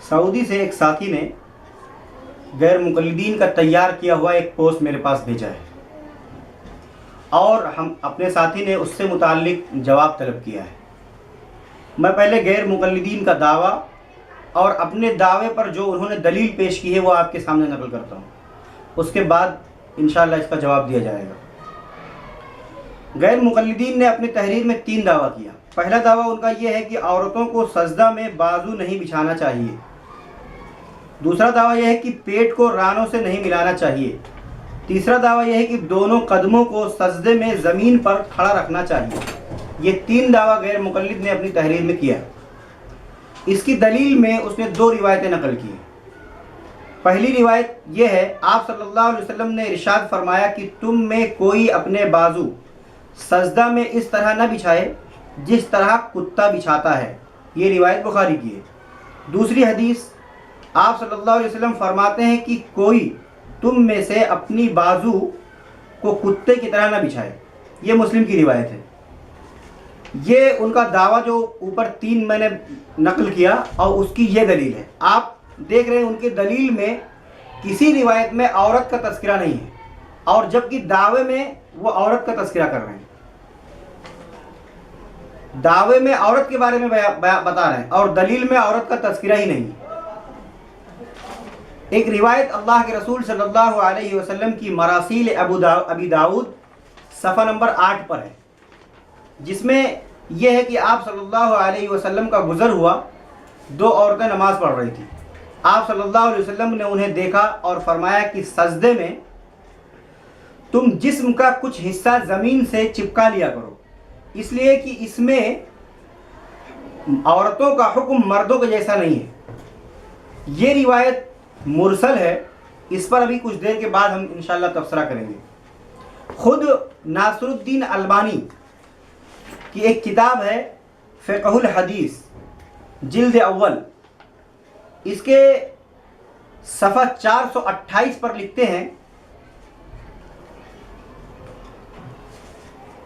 سعودی سے ایک ساتھی نے غیر مقلدین کا تیار کیا ہوا ایک پوسٹ میرے پاس بھیجا ہے، اور ہم اپنے ساتھی نے اس سے متعلق جواب طلب کیا ہے۔ میں پہلے غیر مقلدین کا دعویٰ اور اپنے دعوے پر جو انہوں نے دلیل پیش کی ہے وہ آپ کے سامنے نقل کرتا ہوں، اس کے بعد انشاءاللہ اس کا جواب دیا جائے گا۔ غیر مقلدین نے اپنی تحریر میں 3 دعویٰ کیا۔ پہلا دعویٰ ان کا یہ ہے کہ عورتوں کو سجدہ میں بازو نہیں بچھانا چاہیے۔ دوسرا دعویٰ یہ ہے کہ پیٹ کو رانوں سے نہیں ملانا چاہیے۔ تیسرا دعویٰ یہ ہے کہ دونوں قدموں کو سجدے میں زمین پر کھڑا رکھنا چاہیے۔ یہ 3 دعویٰ غیر مقلد نے اپنی تحریر میں کیا۔ اس کی دلیل میں اس نے 2 روایتیں نقل کی۔ پہلی روایت یہ ہے، آپ صلی اللہ علیہ وسلم نے ارشاد فرمایا کہ تم میں کوئی اپنے بازو سجدہ میں اس طرح نہ بچھائے جس طرح کتا بچھاتا ہے۔ یہ روایت بخاری کی ہے۔ دوسری حدیث، آپ صلی اللہ علیہ وسلم فرماتے ہیں کہ کوئی تم میں سے اپنی بازو کو کتے کی طرح نہ بچھائے۔ یہ مسلم کی روایت ہے۔ یہ ان کا دعویٰ جو اوپر 3 میں نے نقل کیا اور اس کی یہ دلیل ہے۔ آپ دیکھ رہے ہیں ان کی دلیل میں کسی روایت میں عورت کا تذکرہ نہیں ہے، اور جبکہ دعوے میں وہ عورت کا تذکرہ کر رہے ہیں، دعوے میں عورت کے بارے میں بتا رہے ہیں اور دلیل میں عورت کا تذکرہ ہی نہیں۔ ایک روایت اللہ کے رسول صلی اللہ علیہ وسلم کی مراسیل ابی داؤد صفحہ نمبر 8 پر ہے، جس میں یہ ہے کہ آپ صلی اللہ علیہ وسلم کا گزر ہوا، 2 عورتیں نماز پڑھ رہی تھیں۔ آپ صلی اللہ علیہ وسلم نے انہیں دیکھا اور فرمایا کہ سجدے میں تم جسم کا کچھ حصہ زمین سے چپکا لیا کرو، اس لیے کہ اس میں عورتوں کا حکم مردوں کے جیسا نہیں ہے۔ یہ روایت مرسل ہے، اس پر ابھی کچھ دیر کے بعد ہم انشاءاللہ تبصرہ کریں گے۔ خود ناصر الدین البانی کی ایک کتاب ہے فقہ الحدیث جلد اول، اس کے صفحہ 428 پر لکھتے ہیں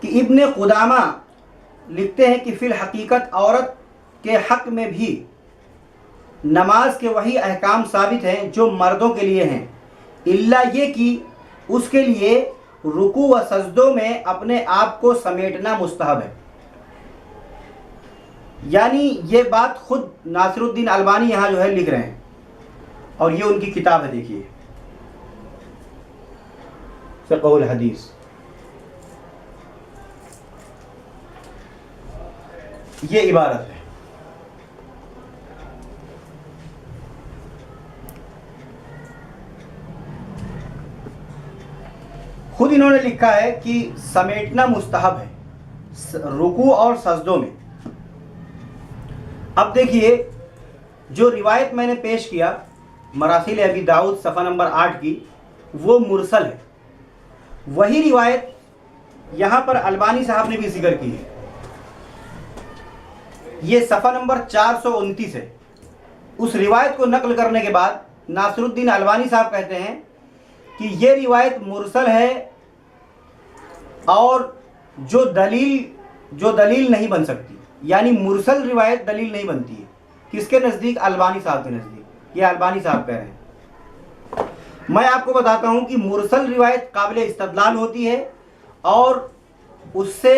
کہ ابن قدامہ لکھتے ہیں کہ فی الحقیقت عورت کے حق میں بھی نماز کے وہی احکام ثابت ہیں جو مردوں کے لیے ہیں، الا یہ کہ اس کے لیے رکوع و سجدوں میں اپنے آپ کو سمیٹنا مستحب ہے۔ یعنی یہ بات خود ناصر الدین البانی یہاں جو ہے لکھ رہے ہیں، اور یہ ان کی کتاب ہے، دیکھیے فقہ الحدیث۔ یہ عبارت ہے، خود انہوں نے لکھا ہے کہ سمیٹنا مستحب ہے رکوع اور سجدوں میں۔ اب دیکھیے، جو روایت میں نے پیش کیا مراسیل ابی داؤد صفحہ نمبر 8 کی، وہ مرسل ہے۔ وہی روایت یہاں پر البانی صاحب نے بھی ذکر کی ہے، یہ صفحہ نمبر 429 ہے۔ اس روایت کو نقل کرنے کے بعد ناصر الدین البانی صاحب کہتے ہیں کہ یہ روایت مرسل ہے، اور جو دلیل نہیں بن سکتی، یعنی مرسل روایت دلیل نہیں بنتی ہے۔ کس کے نزدیک؟ البانی صاحب کے نزدیک۔ یہ البانی صاحب کہہ رہے ہیں۔ میں آپ کو بتاتا ہوں کہ مرسل روایت قابل استدلال ہوتی ہے، اور اس سے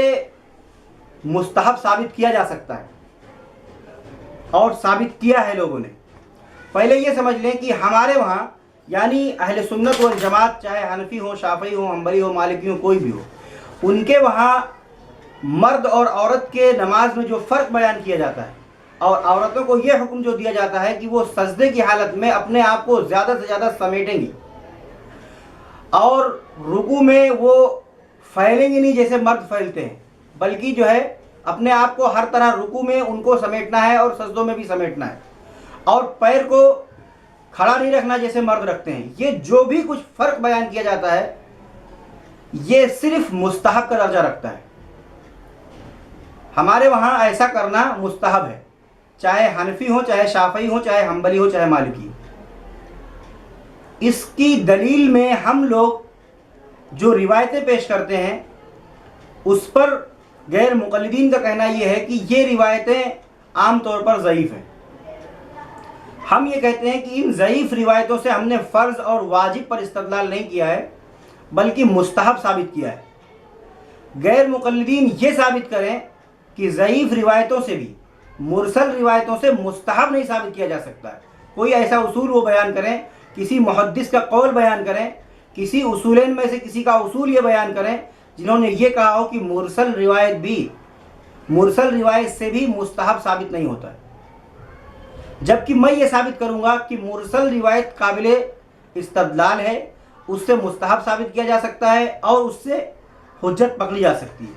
مستحب ثابت کیا جا سکتا ہے، اور ثابت کیا ہے لوگوں نے۔ پہلے یہ سمجھ لیں کہ ہمارے وہاں، یعنی اہل سنت والجماعت، چاہے حنفی ہو، شافعی ہو، حنبلی ہو، مالکی ہو، کوئی بھی ہو، ان کے وہاں مرد اور عورت کے نماز میں جو فرق بیان کیا جاتا ہے، اور عورتوں کو یہ حکم جو دیا جاتا ہے کہ وہ سجدے کی حالت میں اپنے آپ کو زیادہ سے زیادہ سمیٹیں گی، اور رکوع میں وہ پھیلیں گی نہیں جیسے مرد پھیلتے ہیں، بلکہ جو ہے اپنے آپ کو ہر طرح رکوع میں ان کو سمیٹنا ہے اور سجدوں میں بھی سمیٹنا ہے، اور پیر کو کھڑا نہیں رکھنا جیسے مرد رکھتے ہیں۔ یہ جو بھی کچھ فرق بیان کیا جاتا ہے، یہ صرف مستحب کا درجہ رکھتا ہے۔ ہمارے وہاں ایسا کرنا مستحب ہے، چاہے حنفی ہو، چاہے شافعی ہو، چاہے حنبلی ہو، چاہے مالکی۔ اس کی دلیل میں ہم لوگ جو روایتیں پیش کرتے ہیں، اس پر غیر مقلدین کا کہنا یہ ہے کہ یہ روایتیں عام طور پر ضعیف ہیں۔ ہم یہ کہتے ہیں کہ ان ضعیف روایتوں سے ہم نے فرض اور واجب پر استدلال نہیں کیا ہے بلکہ مستحب ثابت کیا ہے۔ غیر مقلدین یہ ثابت کریں کہ ضعیف روایتوں سے بھی مرسل روایتوں سے مستحب نہیں ثابت کیا جا سکتا ہے۔ کوئی ایسا اصول وہ بیان کریں، کسی محدث کا قول بیان کریں، کسی اصولین میں سے کسی کا اصول یہ بیان کریں جنہوں نے یہ کہا ہو کہ مرسل روایت سے بھی مستحب ثابت نہیں ہوتا ہے، جبکہ میں یہ ثابت کروں گا کہ مرسل روایت قابل استدلال ہے، اس سے مستحب ثابت کیا جا سکتا ہے اور اس سے حجت پکڑی جا سکتی ہے۔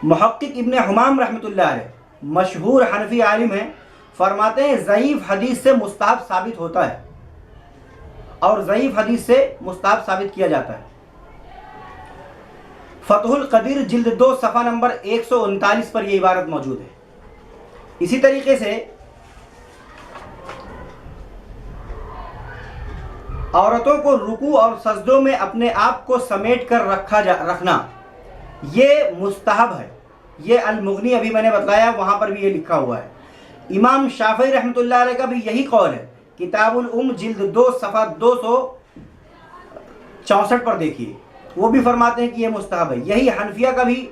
محقق ابن حمام رحمۃ اللہ علیہ مشہور حنفی عالم ہیں، فرماتے ہیں ضعیف حدیث سے مستحب ثابت ہوتا ہے اور ضعیف حدیث سے مستحب ثابت کیا جاتا ہے۔ فتح القدیر جلد 2 صفحہ نمبر 139 پر یہ عبارت موجود ہے۔ اسی طریقے سے عورتوں کو رکوع اور سجدوں میں اپنے آپ کو سمیٹ کر رکھنا یہ مستحب ہے، یہ المغنی ابھی میں نے بتلایا وہاں پر بھی یہ لکھا ہوا ہے۔ امام شافعی رحمۃ اللہ علیہ کا بھی یہی قول ہے، کتاب الام جلد 2 صفحہ 264 پر دیکھیے، وہ بھی فرماتے ہیں کہ یہ مستحب ہے۔ یہی حنفیہ کا بھی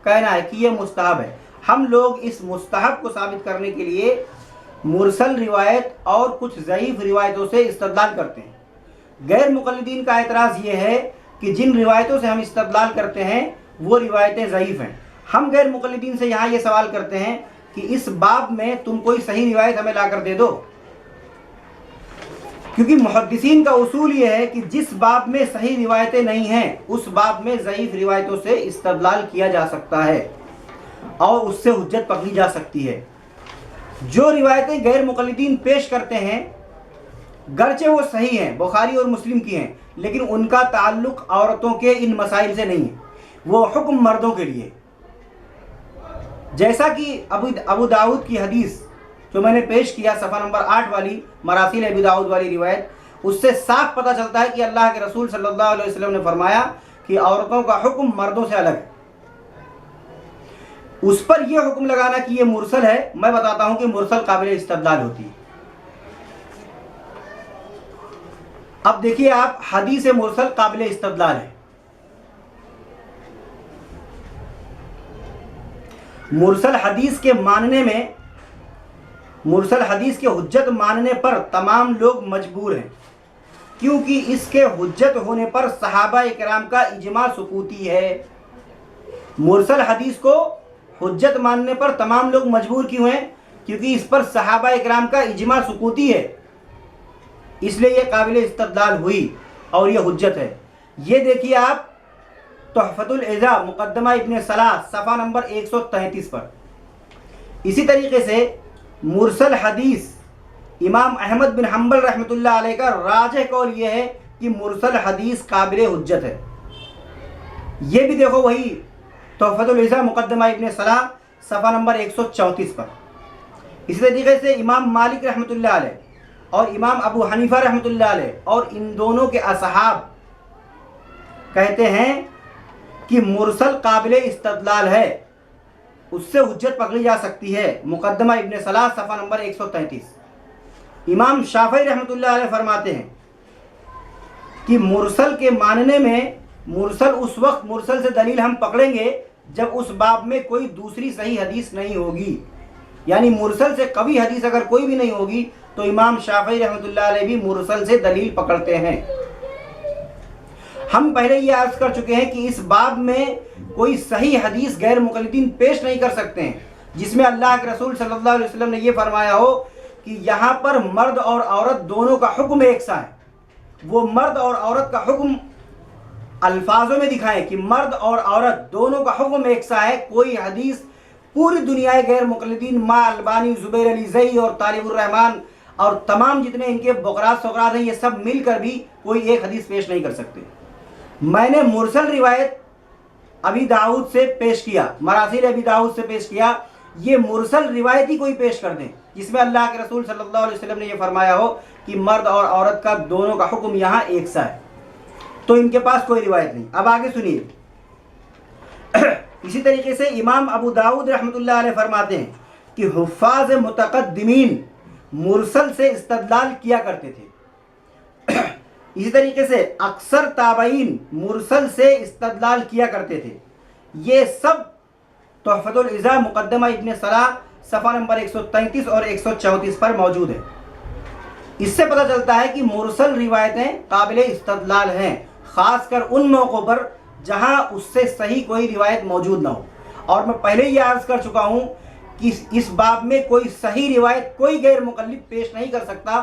کہنا ہے کہ یہ مستحب ہے۔ ہم لوگ اس مستحب کو ثابت کرنے کے لیے مرسل روایت اور کچھ ضعیف روایتوں سے استدلال کرتے ہیں۔ غیر مقلدین کا اعتراض یہ ہے کہ جن روایتوں سے ہم استدلال کرتے ہیں وہ روایتیں ضعیف ہیں۔ ہم غیر مقلدین سے یہاں یہ سوال کرتے ہیں کہ اس باب میں تم کوئی صحیح روایت ہمیں لا کر دے دو، کیونکہ محدثین کا اصول یہ ہے کہ جس باب میں صحیح روایتیں نہیں ہیں اس باب میں ضعیف روایتوں سے استدلال کیا جا سکتا ہے اور اس سے حجت پکڑی جا سکتی ہے۔ جو روایتیں غیر مقلدین پیش کرتے ہیں گرچہ وہ صحیح ہیں، بخاری اور مسلم کی ہیں، لیکن ان کا تعلق عورتوں کے ان مسائل سے نہیں ہے، وہ حکم مردوں کے لیے۔ جیسا کہ ابو داؤد کی حدیث جو میں نے پیش کیا صفحہ نمبر 8 والی مراسیل ابو داؤد والی روایت، اس سے صاف پتہ چلتا ہے کہ اللہ کے رسول صلی اللہ علیہ وسلم نے فرمایا کہ عورتوں کا حکم مردوں سے الگ ہے۔ اس پر یہ حکم لگانا کہ یہ مرسل ہے، میں بتاتا ہوں کہ مرسل قابل استدلال ہوتی ہے۔ اب دیکھیے آپ، حدیث مرسل قابل استدلال ہے۔ مرسل حدیث کے ماننے میں، مرسل حدیث کے حجت ماننے پر تمام لوگ مجبور ہیں، کیونکہ اس کے حجت ہونے پر صحابہ کرام کا اجماع سکوتی ہے۔ مرسل حدیث کو حجت ماننے پر تمام لوگ مجبور کیوں ہیں؟ کیونکہ اس پر صحابہ کرام کا اجماع سکوتی ہے، اس لیے یہ قابل استدلال ہوئی اور یہ حجت ہے۔ یہ دیکھیے آپ تحفۃ العزا مقدمہ ابن صلاح صفحہ نمبر 133 پر۔ اسی طریقے سے مرسل حدیث امام احمد بن حنبل رحمۃ اللہ علیہ کا راجح قول یہ ہے کہ مرسل حدیث قابل حجت ہے۔ یہ بھی دیکھو وہی تحفۃ العزا مقدمہ ابن صلاح صفحہ نمبر 134 پر۔ اسی طریقے سے امام مالک رحمۃ اللہ علیہ اور امام ابو حنیفہ رحمۃ اللہ علیہ اور ان دونوں کے اصحاب کہتے ہیں کہ مرسل قابل استدلال ہے، اس سے حجت پکڑی جا سکتی ہے۔ مقدمہ ابن صلاح صفحہ نمبر 133۔ امام شافعی رحمۃ اللہ علیہ فرماتے ہیں کہ مرسل کے ماننے میں، مرسل اس وقت مرسل سے دلیل ہم پکڑیں گے جب اس باب میں کوئی دوسری صحیح حدیث نہیں ہوگی، یعنی مرسل سے قوی حدیث اگر کوئی بھی نہیں ہوگی تو امام شافعی رحمۃ اللہ علیہ بھی مرسل سے دلیل پکڑتے ہیں۔ ہم پہلے یہ عرض کر چکے ہیں کہ اس باب میں کوئی صحیح حدیث غیر مقلدین پیش نہیں کر سکتے ہیں جس میں اللہ کے رسول صلی اللہ علیہ وسلم نے یہ فرمایا ہو کہ یہاں پر مرد اور عورت دونوں کا حکم ایک سا ہے۔ وہ مرد اور عورت کا حکم الفاظوں میں دکھائیں کہ مرد اور عورت دونوں کا حکم ایک سا ہے۔ کوئی حدیث پوری دنیا غیر مقلدین ما البانی، زبیر علی زئی اور طالب الرحمن اور تمام جتنے ان کے بقرات سقرات ہیں، یہ سب مل کر بھی کوئی ایک حدیث پیش نہیں کر سکتے۔ میں نے مرسل روایت ابی داؤد سے پیش کیا، مراسیل ابی داؤد سے پیش کیا، یہ مرسل روایت ہی کوئی پیش کر دیں جس میں اللہ کے رسول صلی اللہ علیہ وسلم نے یہ فرمایا ہو کہ مرد اور عورت کا دونوں کا حکم یہاں ایک سا ہے، تو ان کے پاس کوئی روایت نہیں۔ اب آگے سنیے۔ اسی طریقے سے امام ابو داؤد رحمۃ اللہ علیہ فرماتے ہیں کہ حفاظ متقدمین مرسل سے استدلال کیا کرتے تھے. اسی طریقے سے اکثر تابعین مرسل سے استدلال کیا کرتے تھے. یہ سب تحفۃ العزا مقدمہ ابن صلاح صفحہ نمبر 133 اور 134 پر موجود ہے. اس سے پتہ چلتا ہے کہ مرسل روایتیں قابل استدلال ہیں، خاص کر ان موقعوں پر جہاں اس سے صحیح کوئی روایت موجود نہ ہو. اور میں پہلے یہ عرض کر چکا ہوں کہ اس باب میں کوئی صحیح روایت کوئی غیر مقلد پیش نہیں کر سکتا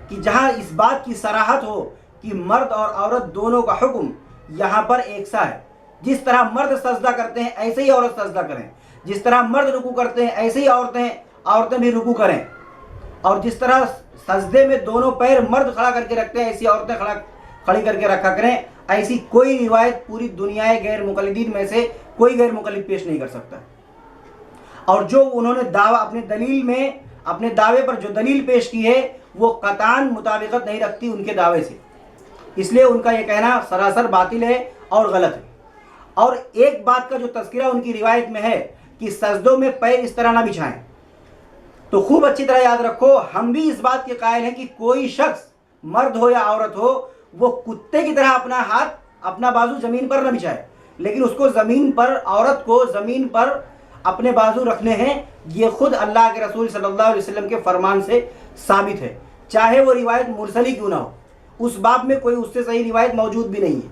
کہ جہاں اس بات کی صراحت ہو کہ مرد اور عورت دونوں کا حکم یہاں پر یکساں ہے. جس طرح مرد سجدہ کرتے ہیں ایسے ہی عورت سجدہ کریں، جس طرح مرد رکوع کرتے ہیں ایسے ہی عورتیں بھی رکوع کریں، اور جس طرح سجدے میں دونوں پیر مرد کھڑا کر کے رکھتے ہیں ایسی عورتیں کھڑی کر کے رکھا کریں. ایسی کوئی روایت پوری دنیا غیر مقلدین میں سے کوئی غیر مقلد پیش نہیں کر سکتا. اور جو انہوں نے دعویٰ اپنے دعوے پر جو دلیل پیش کی ہے وہ قطعاً مطابقت نہیں رکھتی ان کے دعوے سے. اس لیے ان کا یہ کہنا سراسر باطل ہے اور غلط ہے. اور ایک بات کا جو تذکرہ ان کی روایت میں ہے کہ سجدوں میں پیر اس طرح نہ بچھائیں، تو خوب اچھی طرح یاد رکھو، ہم بھی اس بات کے قائل ہیں کہ کوئی شخص مرد ہو یا عورت ہو وہ کتے کی طرح اپنا بازو زمین پر نہ بچھائے، لیکن اس کو عورت کو زمین پر اپنے بازو رکھنے ہیں. یہ خود اللہ کے رسول صلی اللہ علیہ وسلم کے فرمان سے ثابت ہے، چاہے وہ روایت مرسلی کیوں نہ ہو. اس باب میں کوئی اس سے صحیح روایت موجود بھی نہیں ہے.